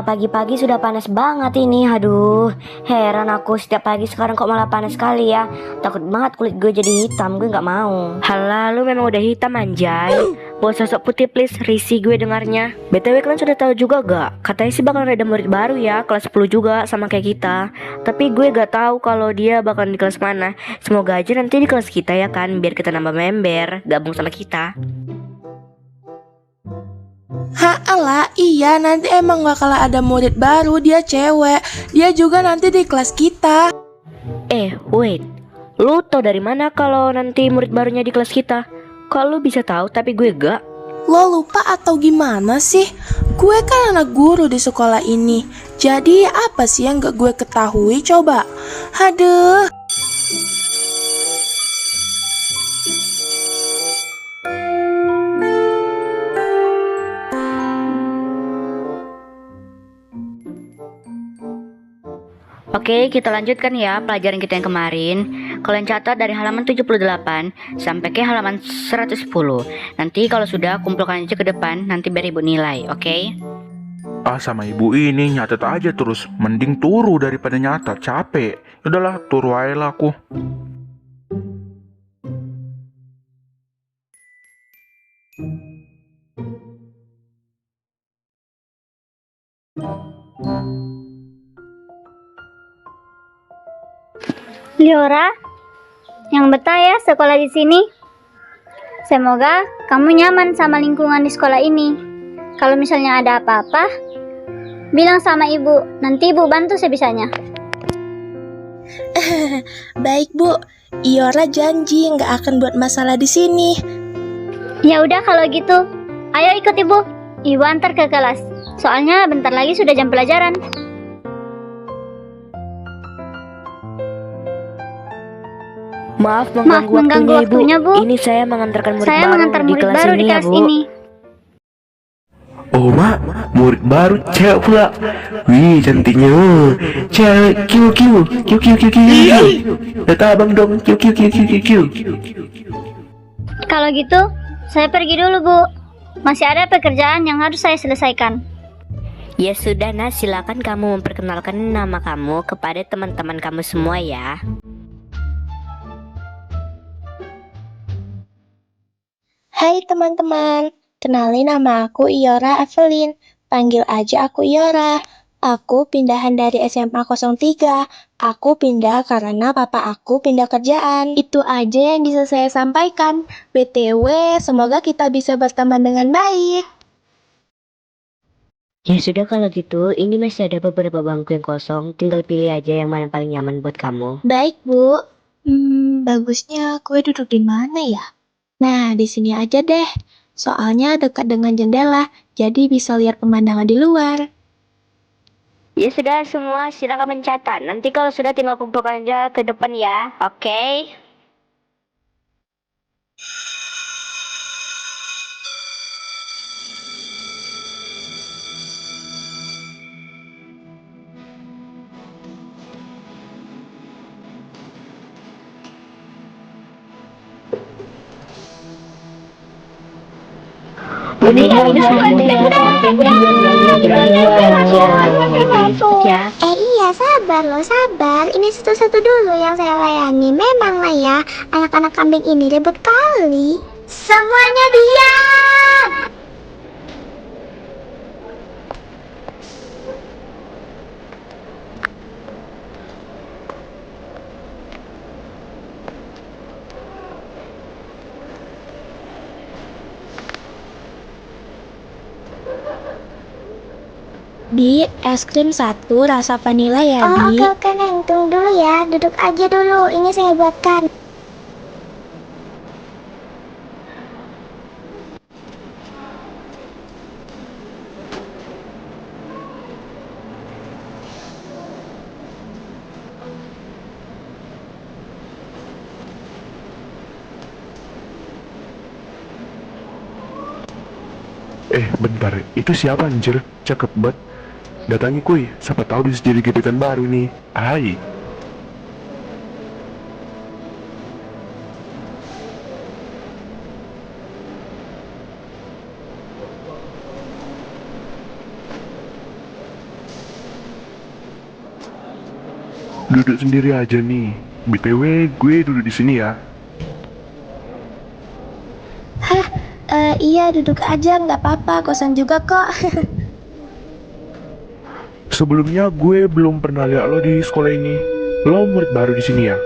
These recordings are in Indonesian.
pagi-pagi sudah panas banget ini. Aduh, heran aku setiap pagi sekarang kok malah panas sekali ya. Takut banget kulit gue jadi hitam, gue nggak mau. Halah, lu memang udah hitam anjay. Bawa sosok putih please, risih gue dengarnya. BTW kalian sudah tahu juga gak? Katanya sih bakal ada murid baru ya, kelas 10 juga sama kayak kita. Tapi gue gak tahu kalau dia bakalan di kelas mana. Semoga aja nanti di kelas kita ya kan, biar kita nambah member, gabung sama kita. Halah, iya nanti emang bakal ada murid baru, dia cewek. Dia juga nanti di kelas kita. Wait. Lu tau dari mana kalau nanti murid barunya di kelas kita? Kok lu bisa tahu tapi gue gak? Lo lupa atau gimana sih? Gue kan anak guru di sekolah ini. Jadi apa sih yang gak gue ketahui coba? Aduh. Oke, kita lanjutkan ya pelajaran kita yang kemarin. Kalian catat dari halaman 78 sampai ke halaman 110. Nanti kalau sudah kumpulkan aja ke depan, nanti biar ibu nilai, oke? Sama ibu ini nyatet aja terus. Mending turu daripada nyatet, capek. Udahlah, turu aja lah aku. Liora, yang betah ya sekolah di sini. Semoga kamu nyaman sama lingkungan di sekolah ini. Kalau misalnya ada apa-apa, bilang sama ibu, nanti ibu bantu sebisanya. Baik Bu, Iora janji nggak akan buat masalah di sini. Ya udah kalau gitu, ayo ikut ibu. Ibu antar ke kelas. Soalnya bentar lagi sudah jam pelajaran. Maaf mengganggu waktunya, Bu. Ini saya mengantarkan murid Saya baru mengantar di murid kelas baru ini di ya, kelas Bu. ini. Oh mak, murid baru cewek pula. Wih cantiknya. Cewek kiu. Kata abang dong kiu. Kalau gitu, saya pergi dulu, Bu. Masih ada pekerjaan yang harus saya selesaikan. Ya sudah Nas, silakan kamu memperkenalkan nama kamu kepada teman-teman kamu semua ya. Hai teman-teman, kenalin nama aku Iora Evelyn. Panggil aja aku Iora. Aku pindahan dari SMA 03. Aku pindah karena papa aku pindah kerjaan. Itu aja yang bisa saya sampaikan. BTW, semoga kita bisa berteman dengan baik. Ya sudah kalau gitu, ini masih ada beberapa bangku yang kosong. Tinggal pilih aja yang mana paling nyaman buat kamu. Baik, Bu. Bagusnya gue duduk di mana ya? Nah, di sini aja deh. Soalnya dekat dengan jendela, jadi bisa lihat pemandangan di luar. Ya sudah semua, silakan mencatat. Nanti kalau sudah tinggal kumpulkan aja ke depan ya. Oke? Iya, sabar loh, sabar. Ini satu-satu dulu yang saya layani. Memang lah ya, anak-anak kambing ini ribet kali. Semuanya diam! Bi, es krim satu rasa vanila ya, Bi. Oke, Neng. Tunggu dulu ya. Duduk aja dulu. Ini saya buatkan. Bentar, itu siapa anjir? Cakep banget. Datangi kuy, siapa tahu bisa jadi gebetan baru nih. Hai. Duduk sendiri aja nih. BTW, gue duduk di sini ya. Iya duduk aja, nggak apa-apa, kosong juga kok. Sebelumnya gue belum pernah lihat lo di sekolah ini. Lo murid baru di sini ya?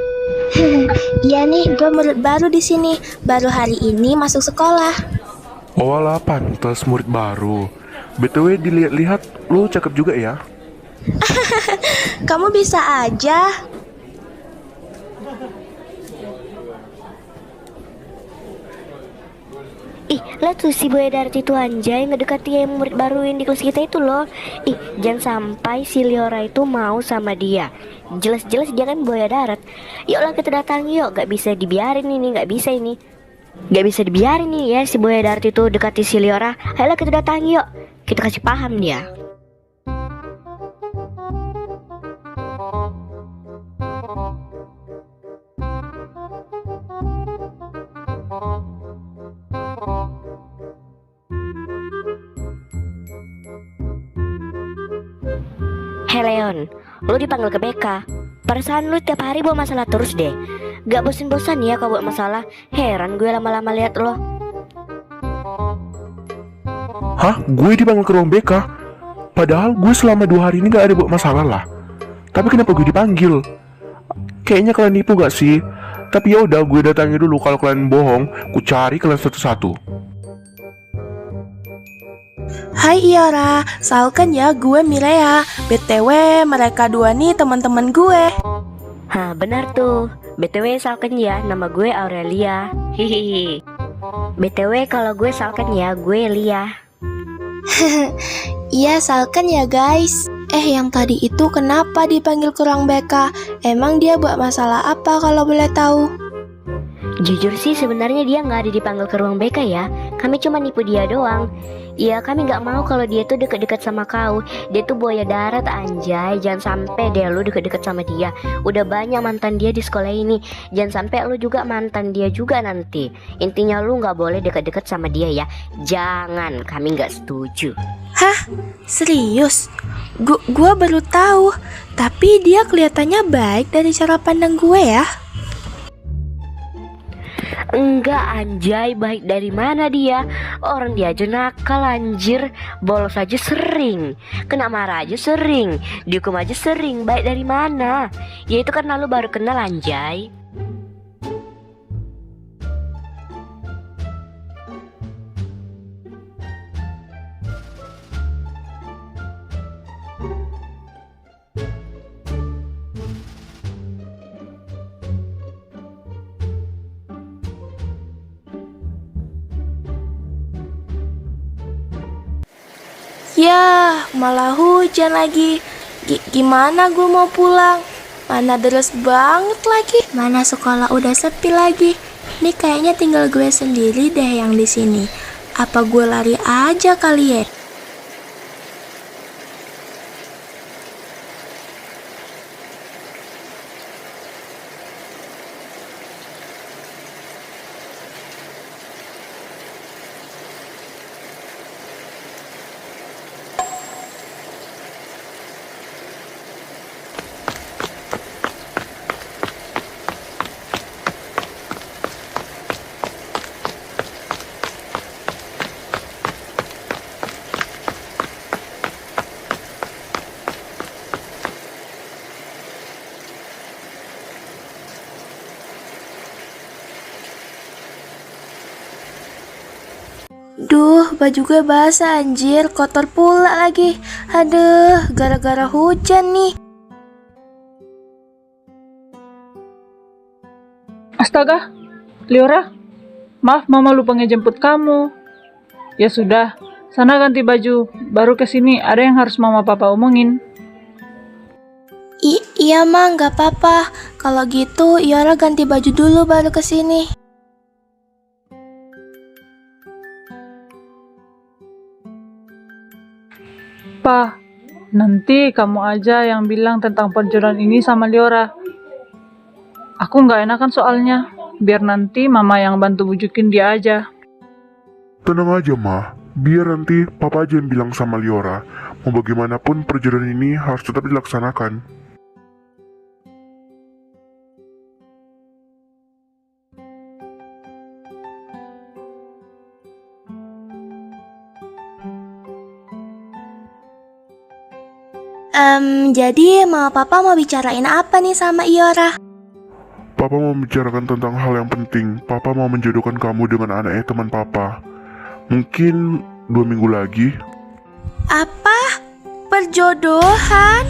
Iya nih, gue murid baru di sini, baru hari ini masuk sekolah. Oh alah, pantes murid baru. BTW dilihat-lihat lo cakep juga ya. Kamu bisa aja. Ih, lihat tuh si Buaya Darat itu anjay ngedekati yang murid baru yang di kelas kita itu loh. Ih, jangan sampai si Liora itu mau sama dia. Jelas-jelas dia kan Buaya Darat. Yuklah kita datangi yuk, gak bisa dibiarin ini, gak bisa ini. Gak bisa dibiarin nih ya si Buaya Darat itu dekati si Liora. Ayolah kita datangi yuk, kita kasih paham dia. Hei Leon, lu dipanggil ke BK. Perasaan lu tiap hari bawa masalah terus deh. Gak bosan-bosan ya kau buat masalah. Heran gue lama-lama lihat lo. Hah? Gue dipanggil ke ruang BK? Padahal gue selama 2 hari ini gak ada buat masalah lah. Tapi kenapa gue dipanggil? Kayaknya kalian nipu gak sih? Tapi ya udah, gue datangi dulu. Kalau kalian bohong, ku cari kalian satu-satu. Hai Iora, salken ya, gue Mirea. BTW, mereka dua nih teman-teman gue. Hah, benar tuh. BTW salken ya, nama gue Aurelia. Hihihi. BTW kalau gue salken ya, gue Lia. Iya, salken ya guys. Yang tadi itu kenapa dipanggil ke ruang BK? Emang dia buat masalah apa kalau boleh tahu? Jujur sih sebenarnya dia nggak ada dipanggil ke ruang BK ya. Kami cuma nipu dia doang. Iya, kami nggak mau kalau dia tuh deket-deket sama kau. Dia tuh Buaya Darat anjay. Jangan sampai deh lu deket-deket sama dia. Udah banyak mantan dia di sekolah ini. Jangan sampai lu juga mantan dia juga nanti. Intinya lu nggak boleh deket-deket sama dia ya. Jangan, kami nggak setuju. Hah? Serius? Gue baru tahu. Tapi dia kelihatannya baik dari cara pandang gue ya. Enggak anjay, baik dari mana dia? Orang dia aja nakal anjir. Bolos aja sering, kena marah aja sering, dihukum aja sering. Baik dari mana? Ya itu karena lu baru kenal anjay. Ya, malah hujan lagi. Gimana gue mau pulang? Mana deras banget lagi. Mana sekolah udah sepi lagi. Ini kayaknya tinggal gue sendiri deh yang di sini. Apa gue lari aja kali ya? Duh, baju gue basah anjir, kotor pula lagi. Aduh, gara-gara hujan nih. Astaga, Liora, maaf mama lupa ngejemput kamu. Ya sudah, sana ganti baju, baru kesini ada yang harus mama papa omongin. Iya Mang, gak apa-apa. Kalau gitu, Iora ganti baju dulu baru kesini. Pa, nanti kamu aja yang bilang tentang perjodohan ini sama Liora. Aku nggak enakan soalnya, biar nanti mama yang bantu bujukin dia aja. Tenang aja, Ma. Biar nanti papa aja yang bilang sama Liora. Mau bagaimanapun perjodohan ini harus tetap dilaksanakan. Jadi mama papa mau bicarain apa nih sama Iora? Papa mau membicarakan tentang hal yang penting. Papa mau menjodohkan kamu dengan anaknya teman papa. Mungkin 2 minggu lagi. Apa? Perjodohan?